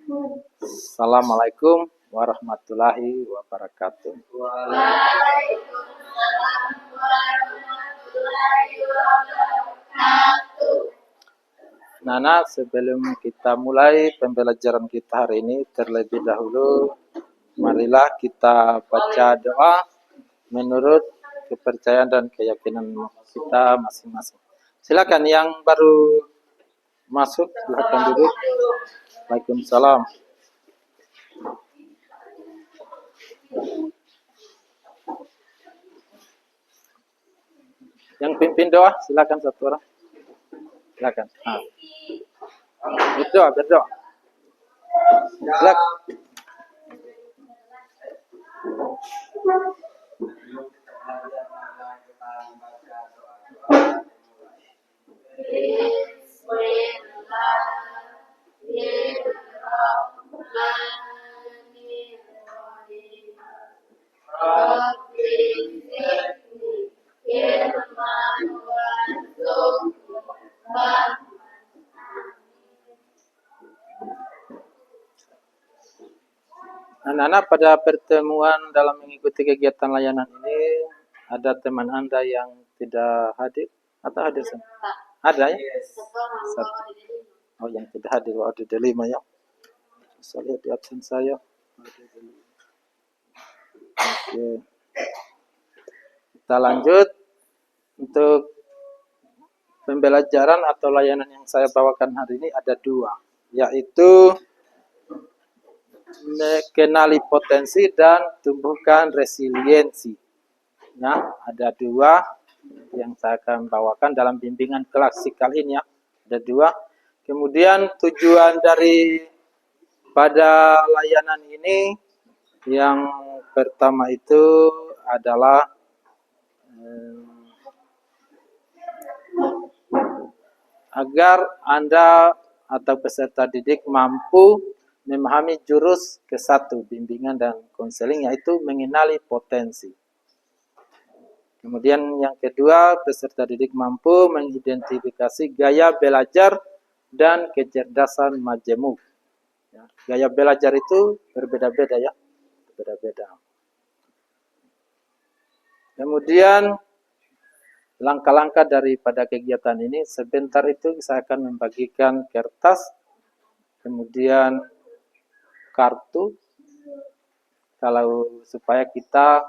Assalamualaikum warahmatullahi wabarakatuh. Waalaikumsalam warahmatullahi wabarakatuh. Nana, sebelum kita mulai pembelajaran kita hari ini, terlebih dahulu marilah kita baca doa menurut kepercayaan dan keyakinan kita masing-masing. Silakan yang baru masuk, silakan duduk. Waalaikumsalam. Yang pimpin doa, silakan satu orang. Silakan. Berdoa. Silakan. Anak-anak, pada pertemuan dalam mengikuti kegiatan layanan ini, ada teman Anda yang tidak hadir atau hadir semua? Ada ya? Satu. Oh, yang tidak hadir, ada 5 ya. Saya lihat di absen saya. Oke. Kita lanjut untuk pembelajaran atau layanan yang saya bawakan hari ini ada 2, yaitu mengenali potensi dan tumbuhkan resiliensi. Nah, ada 2 yang saya akan bawakan dalam bimbingan klasikal ini ya. Ada 2. Kemudian tujuan dari pada layanan ini yang pertama itu adalah agar Anda atau peserta didik mampu memahami jurus ke-1 bimbingan dan konseling, yaitu mengenali potensi. Kemudian yang kedua, peserta didik mampu mengidentifikasi gaya belajar dan kecerdasan majemuk. Ya, gaya belajar itu berbeda-beda ya, berbeda-beda. Kemudian langkah-langkah daripada kegiatan ini, sebentar itu saya akan membagikan kertas, kemudian kartu, kalau supaya kita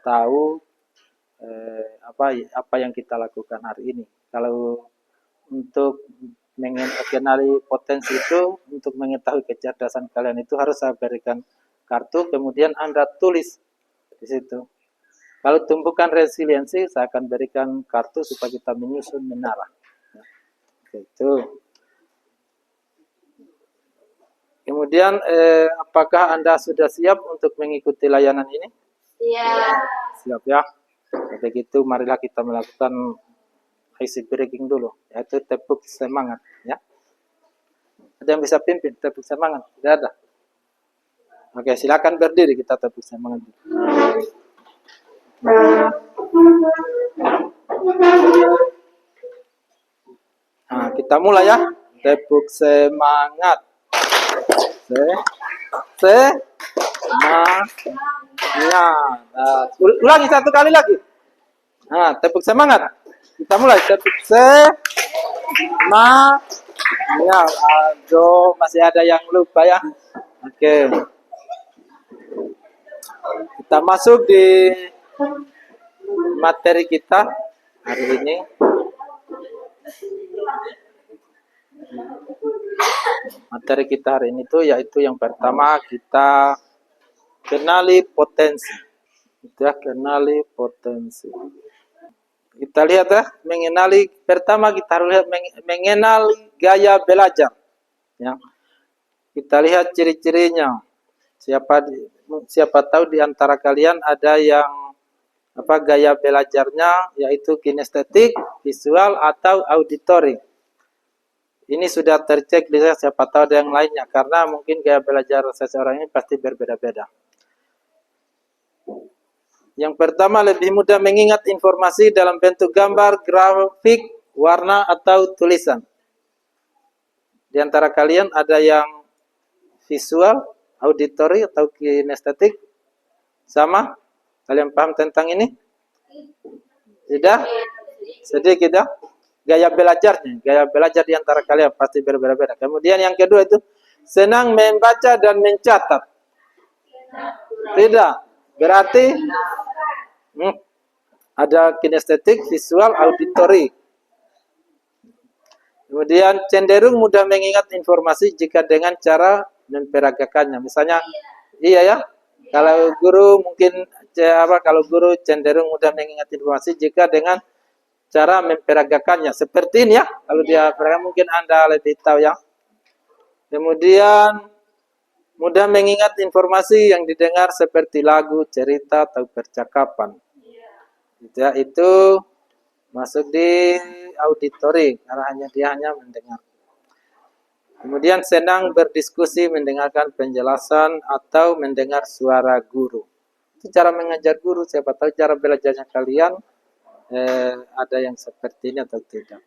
tahu apa yang kita lakukan hari ini. Kalau untuk mengenali potensi itu, untuk mengetahui kecerdasan kalian itu harus saya berikan kartu, kemudian Anda tulis di situ. Kalau tumbuhkan resiliensi, saya akan berikan kartu supaya kita menyusun menara. Itu. Kemudian, apakah Anda sudah siap untuk mengikuti layanan ini? Siap. Siap ya. Begitu, marilah kita melakukan icing breaking dulu, yaitu tepuk semangat. Ya. Ada yang bisa pimpin tepuk semangat? Tidak ada. Oke, silakan berdiri, kita tepuk semangat. Nah, kita mulai ya. Tepuk semangat. Semangat. Ulangi 1 kali lagi. Nah, tepuk semangat. Kita mulai. Tepuk semangat. Aduh, masih ada yang lupa ya. Oke. Kita masuk di materi kita hari ini. Materi kita hari ini itu yaitu yang pertama, kita kenali potensi. Kita kenali potensi. Kita lihat ya, pertama kita harus lihat mengenali gaya belajar. Ya. Kita lihat ciri-cirinya. Siapa tahu di antara kalian ada yang gaya belajarnya yaitu kinestetik, visual atau auditory. Ini sudah tercek di saya, siapa tahu ada yang lainnya, karena mungkin gaya belajar seseorang ini pasti berbeda-beda. Yang pertama, lebih mudah mengingat informasi dalam bentuk gambar, grafik, warna, atau tulisan. Di antara kalian ada yang visual, auditory atau kinestetik? Sama? Kalian paham tentang ini? Tidak? Sedikit ya? Gaya belajar di antara kalian pasti berbeda-beda. Kemudian yang kedua itu senang membaca dan mencatat. Tidak. Berarti ada kinestetik, visual, auditory. Kemudian cenderung mudah mengingat informasi jika dengan cara memperagakannya. Misalnya, iya ya, kalau guru mungkin kalau guru cenderung mudah mengingat informasi jika dengan cara memperagakannya. Seperti ini ya, kalau dia mungkin Anda lebih tahu ya. Kemudian mudah mengingat informasi yang didengar seperti lagu, cerita, atau percakapan. Itu masuk di auditory karena dia hanya mendengar. Kemudian senang berdiskusi, mendengarkan penjelasan atau mendengar suara guru. Itu cara mengajar guru. Siapa tahu cara belajarnya kalian ada yang seperti ini atau tidak.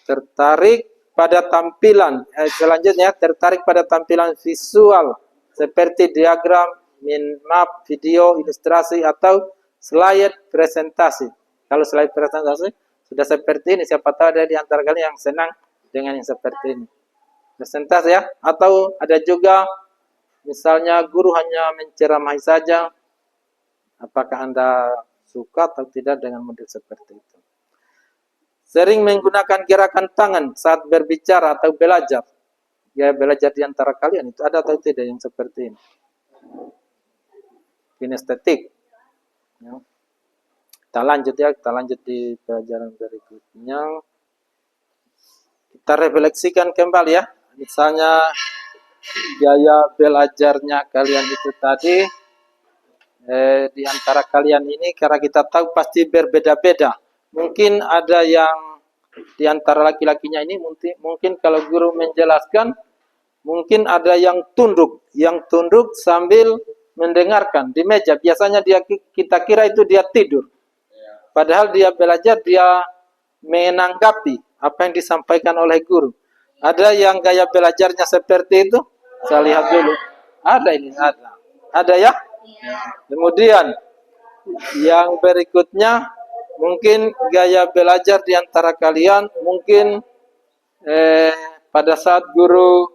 Tertarik pada tampilan. Selanjutnya tertarik pada tampilan visual seperti diagram, map, video, ilustrasi atau slide presentasi. Kalau slide presentasi sudah seperti ini, siapa tahu ada di antara kalian yang senang dengan yang seperti ini. Presentasi ya, atau ada juga misalnya guru hanya menceramahi saja. Apakah Anda suka atau tidak dengan model seperti itu? Sering menggunakan gerakan tangan saat berbicara atau belajar. Ya, belajar di antara kalian itu ada atau tidak yang seperti ini? Kinestetik. Ya. Kita lanjut di pelajaran berikutnya. Kita refleksikan kembali ya. Misalnya gaya belajarnya kalian itu tadi di antara kalian ini karena kita tahu pasti berbeda-beda. Mungkin ada yang di antara laki-lakinya ini mungkin kalau guru menjelaskan mungkin ada yang tunduk sambil mendengarkan di meja. Biasanya kita kira itu dia tidur. Padahal dia belajar, dia menanggapi apa yang disampaikan oleh guru. Ada yang gaya belajarnya seperti itu? Saya lihat dulu. Ada ini, ada. Ada ya? Kemudian yang berikutnya mungkin gaya belajar di antara kalian mungkin pada saat guru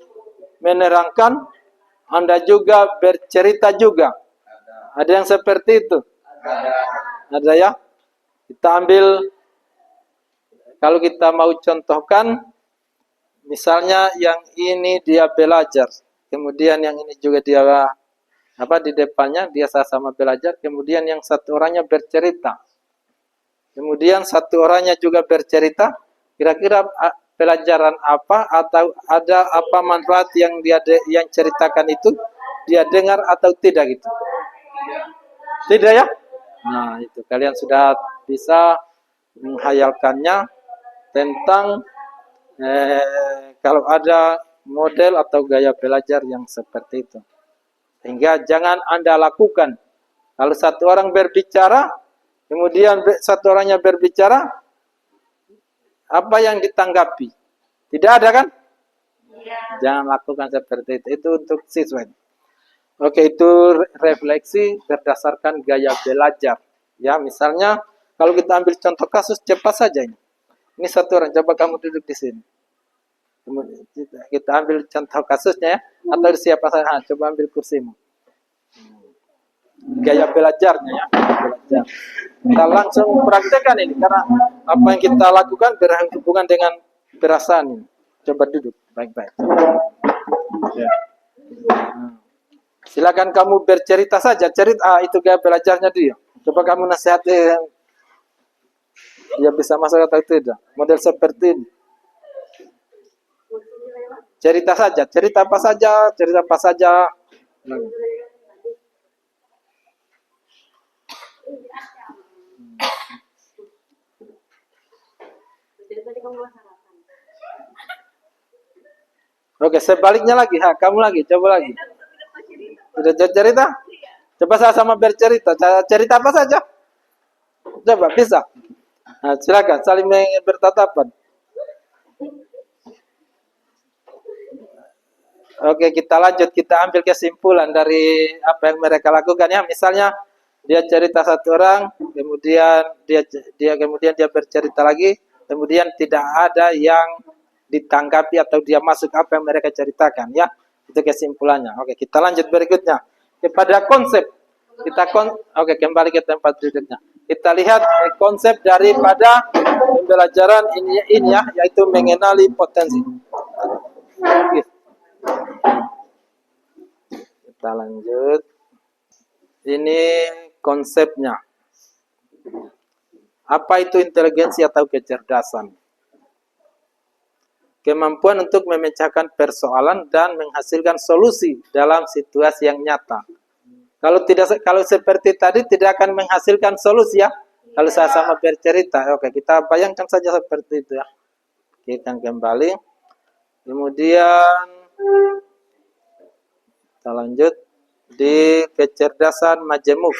menerangkan Anda juga bercerita juga. Ada yang seperti itu? Ada ya? Kita ambil, kalau kita mau contohkan, misalnya yang ini dia belajar, kemudian yang ini juga dia di depannya dia sama belajar, kemudian yang satu orangnya bercerita, kemudian satu orangnya juga bercerita, kira-kira pelajaran apa atau ada apa manfaat yang yang ceritakan itu dia dengar atau tidak gitu? Tidak ya? Nah, itu kalian sudah bisa menghayalkannya tentang kalau ada model atau gaya belajar yang seperti itu. Sehingga jangan Anda lakukan. Kalau satu orang berbicara, kemudian satu orangnya berbicara, apa yang ditanggapi? Tidak ada kan? Jangan lakukan seperti itu. Itu untuk siswa. Oke, itu refleksi berdasarkan gaya belajar. Ya, misalnya kalau kita ambil contoh kasus cepat saja ini. Ini satu orang, coba kamu duduk di sini. Kita ambil contoh kasusnya ya, atau siapa saja, coba ambil kursimu. Gaya belajarnya ya, belajar. Kita langsung praktekkan ini karena apa yang kita lakukan berhubungan dengan perasaan ini. Coba duduk baik-baik. Ya. Silakan kamu bercerita saja, itu gaya belajarnya dia. Coba kamu nasihati dia bisa masuk atau tidak. Model seperti ini. Cerita saja, cerita apa saja. Oke, sebaliknya lagi, kamu lagi, coba lagi. Sudah cerita? Coba sama bercerita. Cerita apa saja? Coba, bisa. Nah, silakan, saling bertatapan. Oke, kita lanjut. Kita ambil kesimpulan dari apa yang mereka lakukan ya. Misalnya dia cerita satu orang, kemudian dia bercerita lagi, kemudian tidak ada yang ditanggapi atau dia masuk apa yang mereka ceritakan ya. Itu kesimpulannya. Oke, kita lanjut berikutnya. Kepada konsep oke, kembali ke tempat duduknya. Kita lihat konsep daripada pembelajaran ini ya, yaitu mengenali potensi. Oke. Kita lanjut. Ini konsepnya. Apa itu inteligensi atau kecerdasan? Kemampuan untuk memecahkan persoalan dan menghasilkan solusi dalam situasi yang nyata. Kalau seperti tadi tidak akan menghasilkan solusi ya. Kalau saya sama bercerita, oke, kita bayangkan saja seperti itu ya. Kita kembali. Kemudian kita lanjut di kecerdasan majemuk.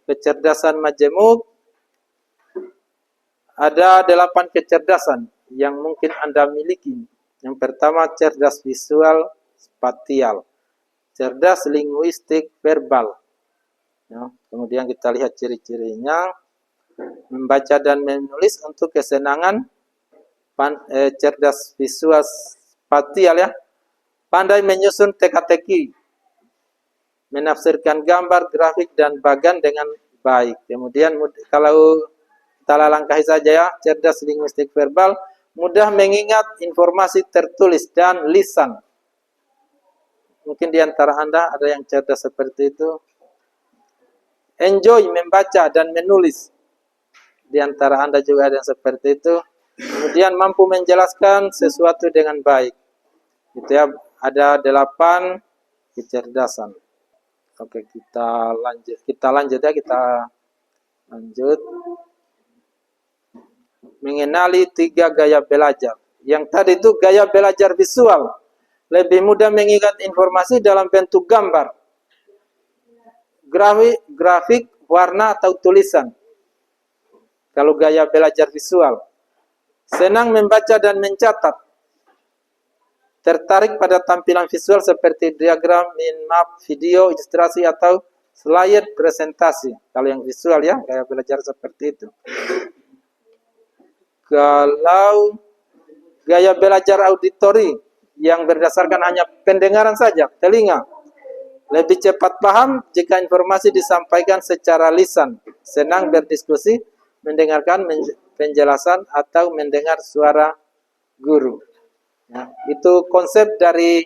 Kecerdasan majemuk ada 8 kecerdasan yang mungkin Anda miliki. Yang pertama, cerdas visual spatial, cerdas linguistik verbal. Ya, kemudian kita lihat ciri-cirinya. Membaca dan menulis untuk kesenangan, cerdas visual spatial ya. Pandai menyusun teka-teki, menafsirkan gambar, grafik, dan bagan dengan baik. Kemudian kalau kita langkahi saja ya, cerdas linguistik verbal, mudah mengingat informasi tertulis dan lisan. Mungkin di antara Anda ada yang cerdas seperti itu. Enjoy membaca dan menulis. Di antara Anda juga ada yang seperti itu. Kemudian mampu menjelaskan sesuatu dengan baik. Itu ya, ada 8 kecerdasan. Oke, kita lanjut ya, kita lanjut. Mengenali 3 gaya belajar. Yang tadi itu gaya belajar visual. Lebih mudah mengingat informasi dalam bentuk gambar, grafik, warna, atau tulisan. Kalau gaya belajar visual. Senang membaca dan mencatat. Tertarik pada tampilan visual seperti diagram, mind map, video, ilustrasi, atau slide presentasi. Kalau yang visual ya, gaya belajar seperti itu. Kalau gaya belajar auditori yang berdasarkan hanya pendengaran saja, telinga. Lebih cepat paham jika informasi disampaikan secara lisan. Senang berdiskusi, mendengarkan penjelasan, atau mendengar suara guru. Ya, itu konsep dari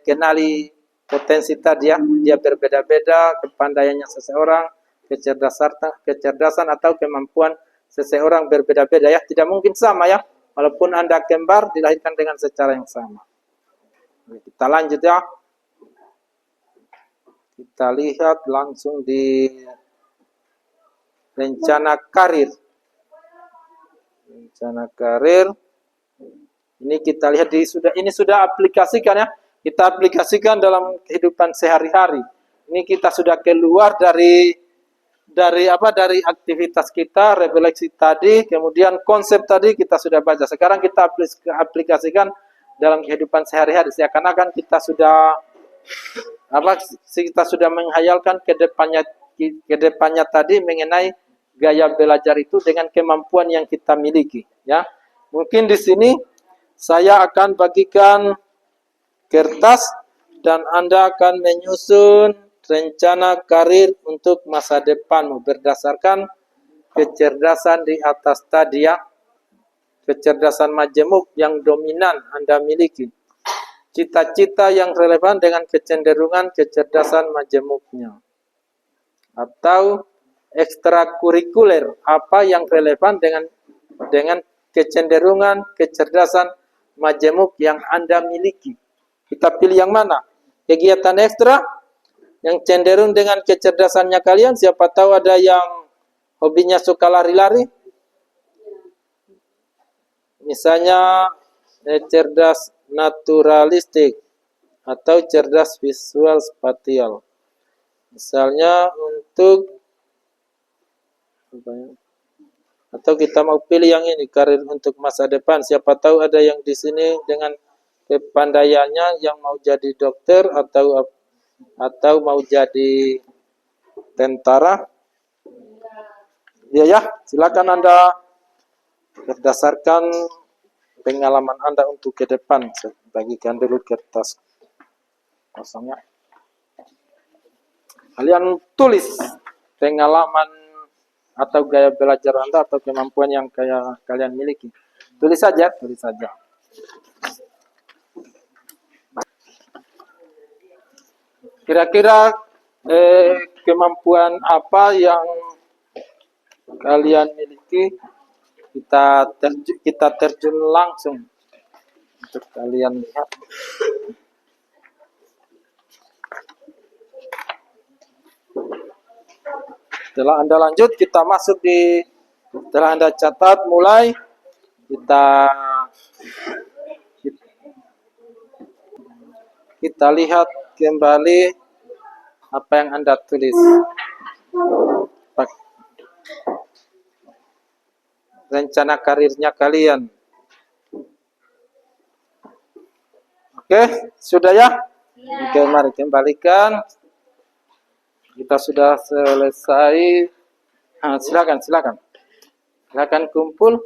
kenali potensi tadi ya. Dia berbeda-beda, kepandaiannya seseorang, kecerdasan atau kemampuan seseorang berbeda-beda ya. Tidak mungkin sama ya. Walaupun Anda kembar dilahirkan dengan secara yang sama. Kita lanjut ya. Kita lihat langsung di rencana karir. Rencana karir. Ini kita lihat ini sudah aplikasikan ya. Kita aplikasikan dalam kehidupan sehari-hari. Ini kita sudah keluar dari aktivitas kita, refleksi tadi, kemudian konsep tadi kita sudah baca. Sekarang kita aplikasikan dalam kehidupan sehari-hari. Seakan-akan kita sudah menghayalkan ke depannya tadi mengenai gaya belajar itu dengan kemampuan yang kita miliki ya. Mungkin di sini saya akan bagikan kertas dan Anda akan menyusun rencana karir untuk masa depanmu berdasarkan kecerdasan di atas tadi ya. Kecerdasan majemuk yang dominan Anda miliki. Cita-cita yang relevan dengan kecenderungan kecerdasan majemuknya. Atau ekstrakurikuler, apa yang relevan dengan kecenderungan kecerdasan majemuk yang Anda miliki. Kita pilih yang mana? Kegiatan ekstra yang cenderung dengan kecerdasannya kalian. Siapa tahu ada yang hobinya suka lari-lari. Misalnya cerdas naturalistik atau cerdas visual spatial. Misalnya untuk atau kita mau pilih yang ini, karir untuk masa depan. Siapa tahu ada yang di sini dengan kepandaiannya yang mau jadi dokter atau mau jadi tentara? Ya, silakan Anda berdasarkan pengalaman Anda untuk ke depan. Saya bagikan dulu kertas kosongnya. Kalian tulis pengalaman atau gaya belajar Anda atau kemampuan yang kalian miliki. Tulis saja, tulis saja. Kira-kira kemampuan apa yang kalian miliki? Kita terjun langsung untuk kalian lihat. Setelah Anda lanjut, kita masuk setelah Anda catat, mulai kita lihat kembali apa yang Anda tulis. Rencana karirnya kalian. Oke, sudah ya? Oke, mari kembalikan. Kita sudah selesai. Silakan. Silakan kumpul.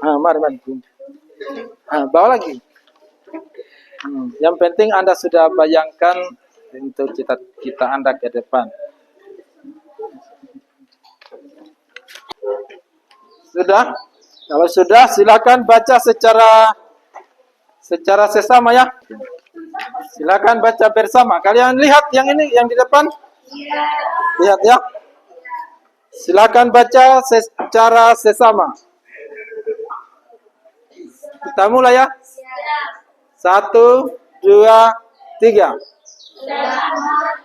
Mari kumpul. Bawa lagi. Yang penting Anda sudah bayangkan untuk cita-cita Anda ke depan. Sudah? Kalau sudah, silakan baca secara sesama ya. Silakan baca bersama. Kalian lihat yang ini, yang di depan? Lihat ya. Silakan baca secara sesama. Kita mulai ya. 1, 2, 3.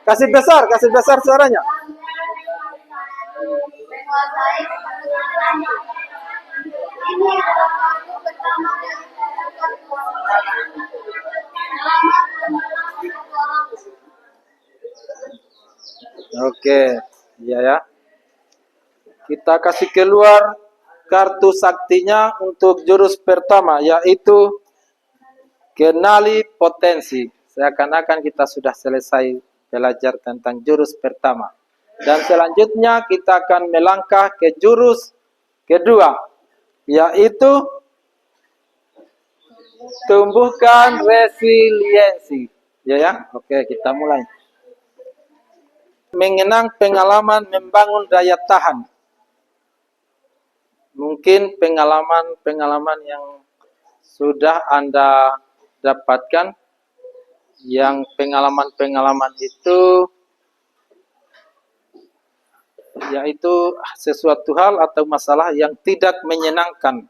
Kasih besar suaranya. Ini adalah waktu pertama yang saya dapat Oke, iya ya. Kita kasih keluar kartu saktinya untuk jurus pertama, yaitu kenali potensi. Seakan-akan kita sudah selesai belajar tentang jurus pertama. Dan selanjutnya kita akan melangkah ke jurus kedua, yaitu tumbuhkan resiliensi. Ya. Oke, kita mulai. Mengenang pengalaman membangun daya tahan. Mungkin pengalaman yang sudah Anda dapatkan, yang pengalaman itu yaitu sesuatu hal atau masalah yang tidak menyenangkan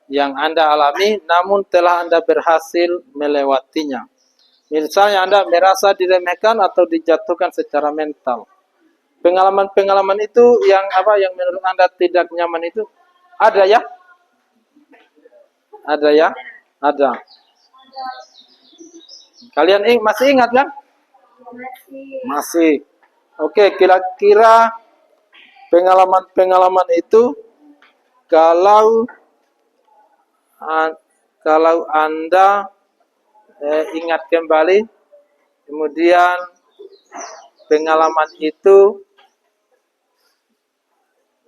yang Anda alami, namun telah Anda berhasil melewatinya. Misalnya Anda merasa diremehkan atau dijatuhkan secara mental. Pengalaman-pengalaman itu yang menurut Anda tidak nyaman itu ada ya? Ada ya? Ada. Kalian masih ingat kan? Masih. Oke, kira-kira pengalaman-pengalaman itu kalau Anda ingat kembali, kemudian pengalaman itu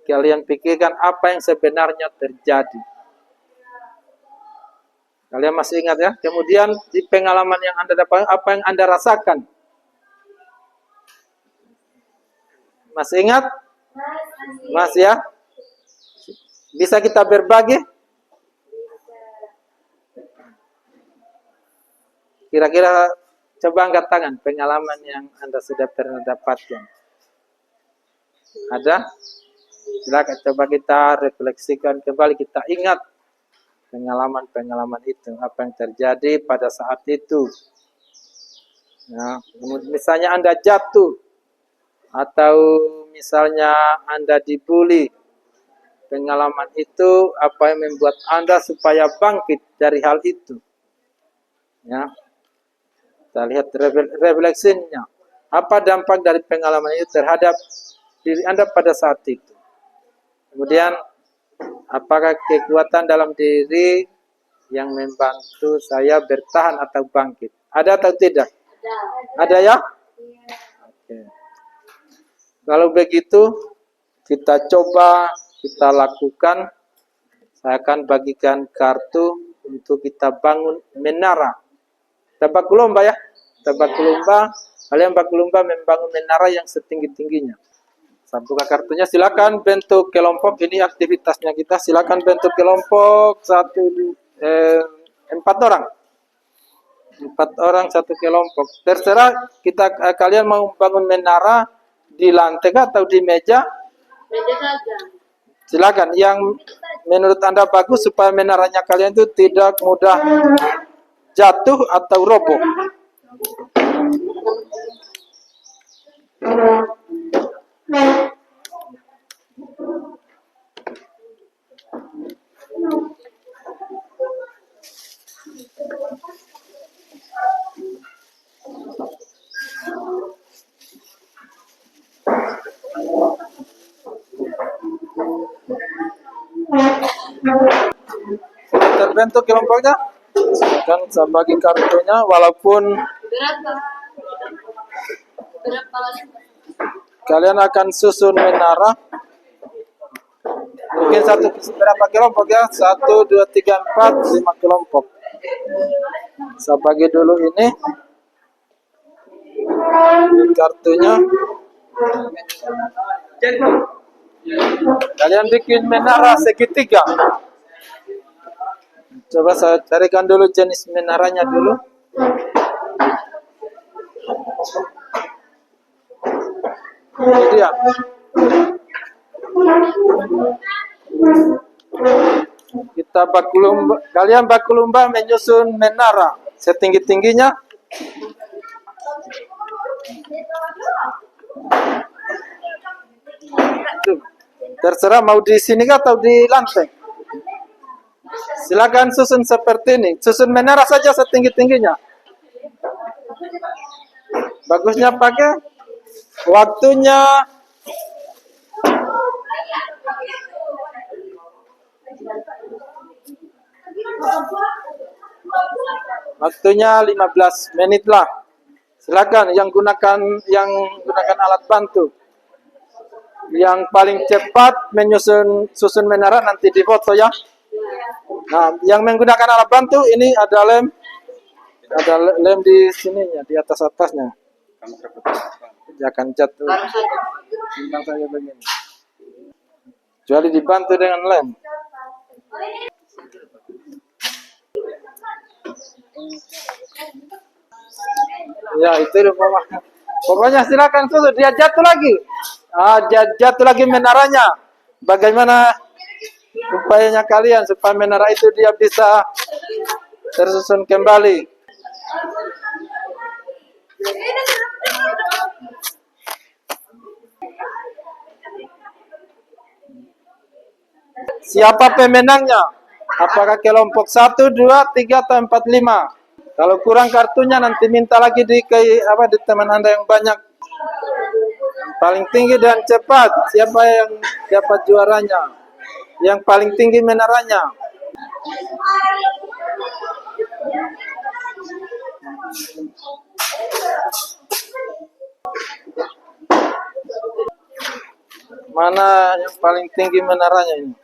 kalian pikirkan apa yang sebenarnya terjadi. Kalian masih ingat ya? Kemudian di pengalaman yang Anda dapat, apa yang Anda rasakan? Masih ingat? Masih ya? Bisa kita berbagi? Kira-kira coba angkat tangan pengalaman yang Anda sudah pernah dapatkan. Ada? Silakan coba kita refleksikan kembali, kita ingat pengalaman-pengalaman itu, apa yang terjadi pada saat itu. Nah, misalnya Anda jatuh, atau misalnya Anda dibully, pengalaman itu apa yang membuat Anda supaya bangkit dari hal itu. Ya, kita lihat refleksinya. Apa dampak dari pengalaman itu terhadap diri Anda pada saat itu. Kemudian Apakah kekuatan dalam diri yang membantu saya bertahan atau bangkit? Ada atau tidak? Ada ya? Oke. Kalau begitu, kita coba, kita lakukan. Saya akan bagikan kartu untuk kita bangun menara. Kita baku lomba ya. Kita baku lomba. Kalian baku lomba membangun menara yang setinggi-tingginya. Saya buka kartunya, silakan bentuk kelompok. Ini aktivitasnya kita. Silakan bentuk kelompok 4 orang. 4 orang 1 kelompok. Terserah kalian mau bangun menara di lantai atau di meja. Meja saja. Silakan. Yang menurut Anda bagus supaya menaranya kalian itu tidak mudah jatuh atau roboh. Terbentuk kelompoknya. Silakan saya bagi kartunya, walaupun Berapa kalian akan susun menara. Mungkin berapa kelompok ya? 1, 2, 3, 4, 5 kelompok. Saya bagi dulu ini kartunya. Kalian bikin menara segitiga. Coba saya carikan dulu jenis menaranya dulu. Ini dia. Kita baku lomba, kalian baku lomba menyusun menara setinggi-tingginya. Terserah mau di sini atau di lantai. Silakan susun seperti ini. Susun menara saja setinggi-tingginya. Bagusnya pakai waktunya waktunya 15 menit lah. Silakan yang gunakan alat bantu. Yang paling cepat susun menara nanti difoto ya. Nah, yang menggunakan alat bantu ini ada lem di sininya, di atasnya. Jangan jatuh. Timbang saja begini. Kecuali dibantu dengan lem. Ya, itu pokoknya silakan susun. Dia jatuh lagi. Jatuh lagi menaranya. Bagaimana upayanya kalian supaya menara itu dia bisa tersusun kembali? Siapa pemenangnya? Apakah kelompok 1, 2, 3, atau 4, 5? Kalau kurang kartunya nanti minta lagi di teman Anda yang banyak. Paling tinggi dan cepat. Siapa yang dapat juaranya? Yang paling tinggi menaranya. Mana yang paling tinggi menaranya ini?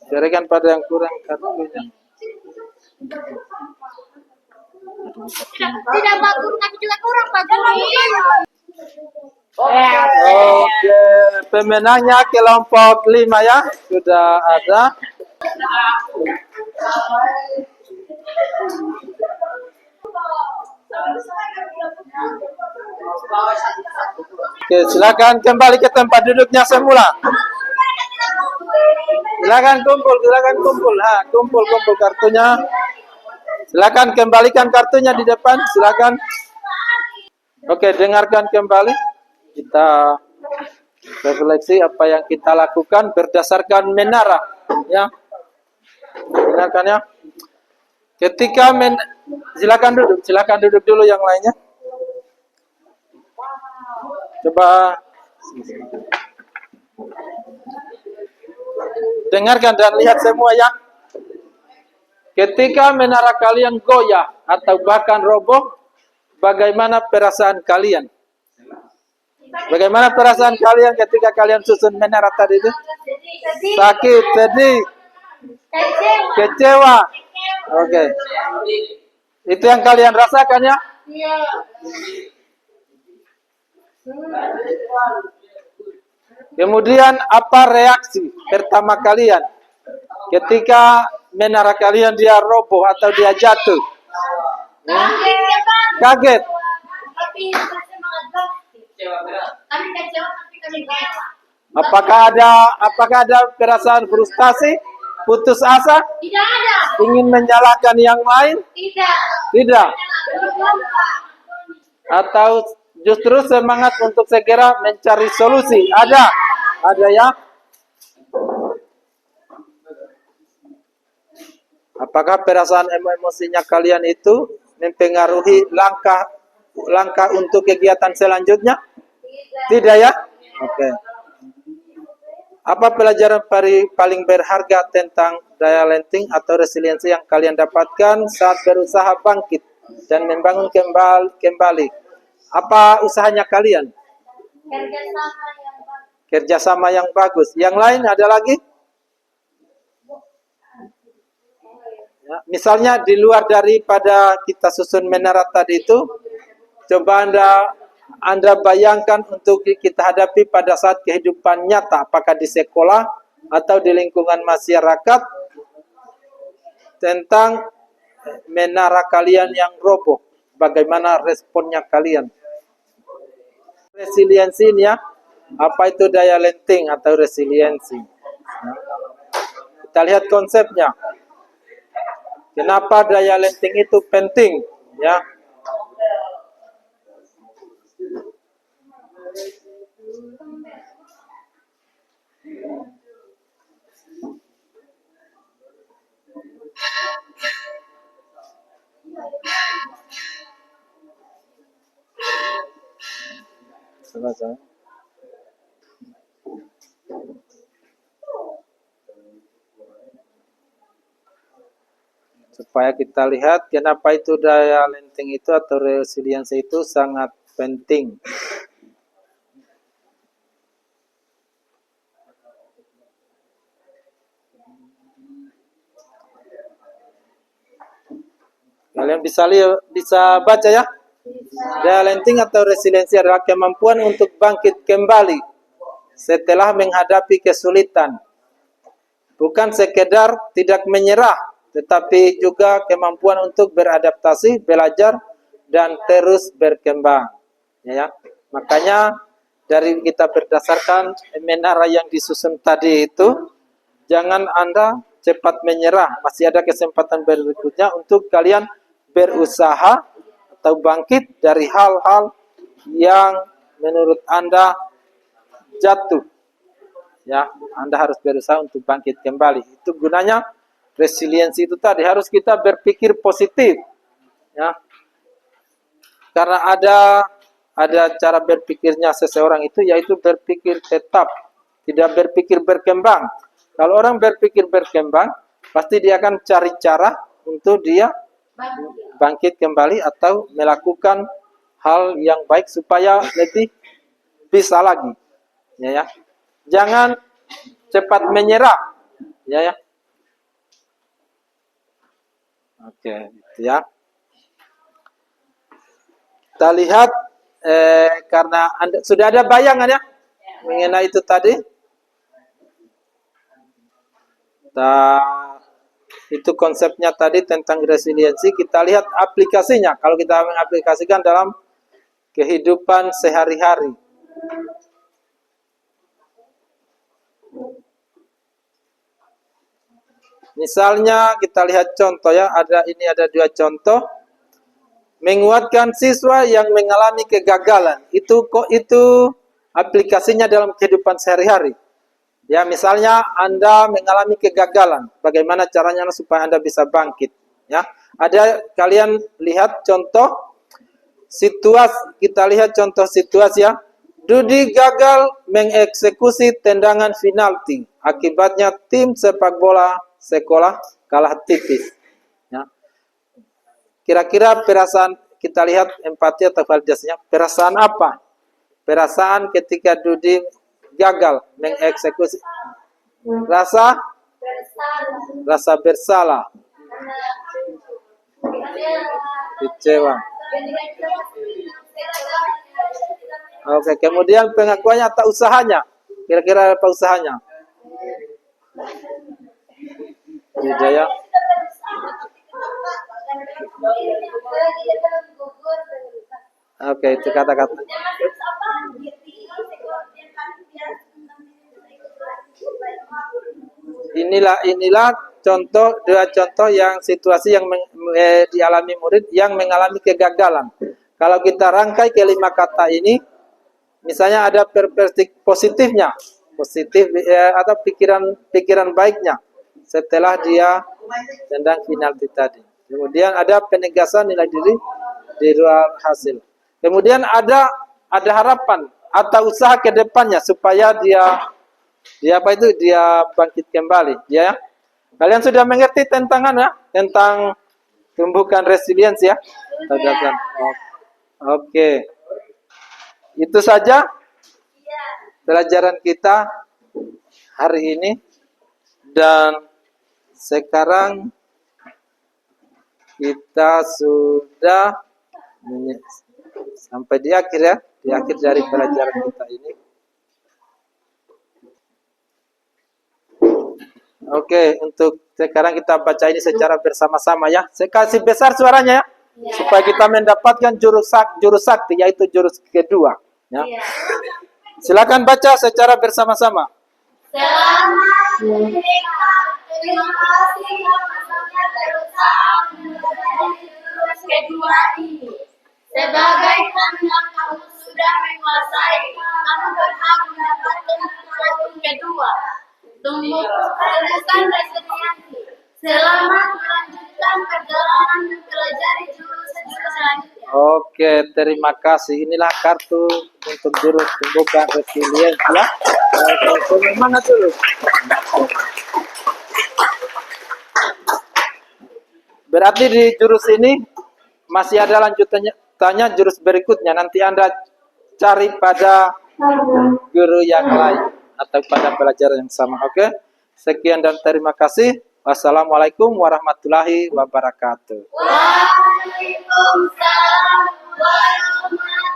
Berikan pada yang kurang kartunya. Tidak bagus, tapi juga kurang bagus. Oke, pemenangnya kelompok 5 ya, sudah ada. Oke, silakan kembali ke tempat duduknya semula. Silakan kumpul. Kumpul kartunya. Silakan kembalikan kartunya di depan, silakan. Oke, dengarkan kembali. Kita refleksi apa yang kita lakukan berdasarkan menara, ya. Benar kan ya? Silakan duduk dulu yang lainnya. Coba dengarkan dan lihat semua ya. Ketika menara kalian goyah atau bahkan roboh, bagaimana perasaan kalian? Bagaimana perasaan kalian ketika kalian susun menara tadi itu? Sakit, sedih, kecewa. Oke. Itu yang kalian rasakan ya? Kemudian apa reaksi pertama kalian ketika menara kalian dia roboh atau dia jatuh? Kaget. Apakah ada perasaan frustasi, putus asa? Tidak ada. Ingin menyalahkan yang lain? Tidak. Tidak. Atau justru semangat untuk segera mencari solusi? Ada ya. Apakah perasaan emosinya kalian itu mempengaruhi langkah untuk kegiatan selanjutnya? Tidak ya? Oke. Apa pelajaran paling berharga tentang daya lenting atau resiliensi yang kalian dapatkan saat berusaha bangkit dan membangun kembali? Apa usahanya kalian? Kerjasama yang bagus. Yang lain ada lagi? Ya, misalnya di luar daripada kita susun menara tadi itu, coba Anda bayangkan untuk kita hadapi pada saat kehidupan nyata, apakah di sekolah atau di lingkungan masyarakat, tentang menara kalian yang roboh. Bagaimana responnya kalian? Resiliensi ini ya, apa itu daya lenting atau resiliensi? Ya. Kita lihat konsepnya. Kenapa daya lenting itu penting? Ya. Selesai. Supaya kita lihat kenapa itu daya lenting itu atau resiliensi itu sangat penting. Kalian bisa baca ya? Daya lenting atau resiliensi adalah kemampuan untuk bangkit kembali setelah menghadapi kesulitan. Bukan sekedar tidak menyerah, tetapi juga kemampuan untuk beradaptasi, belajar, dan terus berkembang. Ya, makanya dari kita berdasarkan menara yang disusun tadi itu, jangan Anda cepat menyerah. Masih ada kesempatan berikutnya untuk kalian berusaha atau bangkit dari hal-hal yang menurut Anda jatuh. Ya, Anda harus berusaha untuk bangkit kembali. Itu gunanya resiliensi itu tadi, harus kita berpikir positif. Ya. Karena ada cara berpikirnya seseorang itu, yaitu berpikir tetap, tidak berpikir berkembang. Kalau orang berpikir berkembang, pasti dia akan cari cara untuk dia bangkit kembali atau melakukan hal yang baik supaya lebih bisa lagi. Ya. Jangan cepat menyerah, ya. Oke, gitu ya. Kita lihat karena Anda sudah ada bayangan ya mengenai itu tadi. Itu konsepnya tadi tentang resiliensi. Kita lihat aplikasinya. Kalau kita mengaplikasikan dalam kehidupan sehari-hari. Misalnya kita lihat contoh ya, ada dua contoh. Menguatkan siswa yang mengalami kegagalan. Itu aplikasinya dalam kehidupan sehari-hari. Ya, misalnya Anda mengalami kegagalan, bagaimana caranya supaya Anda bisa bangkit? Ya, ada kalian lihat contoh situasi, kita lihat contoh situasi ya. Dudi gagal mengeksekusi tendangan penalti. Akibatnya tim sepak bola sekolah kalah tipis. Ya. Kira-kira perasaan, kita lihat empati atau validasinya, perasaan apa? Perasaan ketika Dudi gagal mengeksekusi, rasa bersalah, kecewa. Oke, kemudian pengakuannya atau usahanya, kira-kira apa usahanya? Wijaya. Oke, itu kata-kata. Inilah contoh, dua contoh yang situasi yang dialami murid yang mengalami kegagalan. Kalau kita rangkai kelima kata ini, misalnya ada perspektif positifnya, positif atau pikiran baiknya setelah dia tendang penalti tadi. Kemudian ada penegasan nilai diri di luar hasil. Kemudian ada harapan atau usaha ke depannya supaya dia bangkit kembali, ya. Kalian sudah mengerti tentang tumbuhkan resilience ya. Oke. Itu saja pelajaran kita hari ini, dan sekarang kita sudah sampai di akhir ya, di akhir dari pelajaran kita ini. Oke, untuk sekarang kita baca ini secara bersama-sama ya. Saya kasih besar suaranya ya, supaya kita mendapatkan jurus sakti, yaitu jurus kedua. Ya. Silakan baca secara bersama-sama. Selamat terima kasih yang masanya berusaha mempelajari jurus kedua ini. Sebagai anak kamu sudah menguasai, kamu berhak mendapatkan pelajaran kedua. Tumbuhkan resiliensi. Selamat melanjutkan perjalanan mempelajari jurus selanjutnya. Oke, terima kasih. Inilah kartu untuk jurus tumbuhkan resiliensi ya. Semangat dulu. Berarti di jurus ini masih ada lanjutannya, tanya jurus berikutnya. Nanti Anda cari pada guru yang lain atau pada pelajaran yang sama. Oke. Sekian dan terima kasih. Wassalamualaikum warahmatullahi wabarakatuh. Waalaikumsalam warahmatullahi wabarakatuh.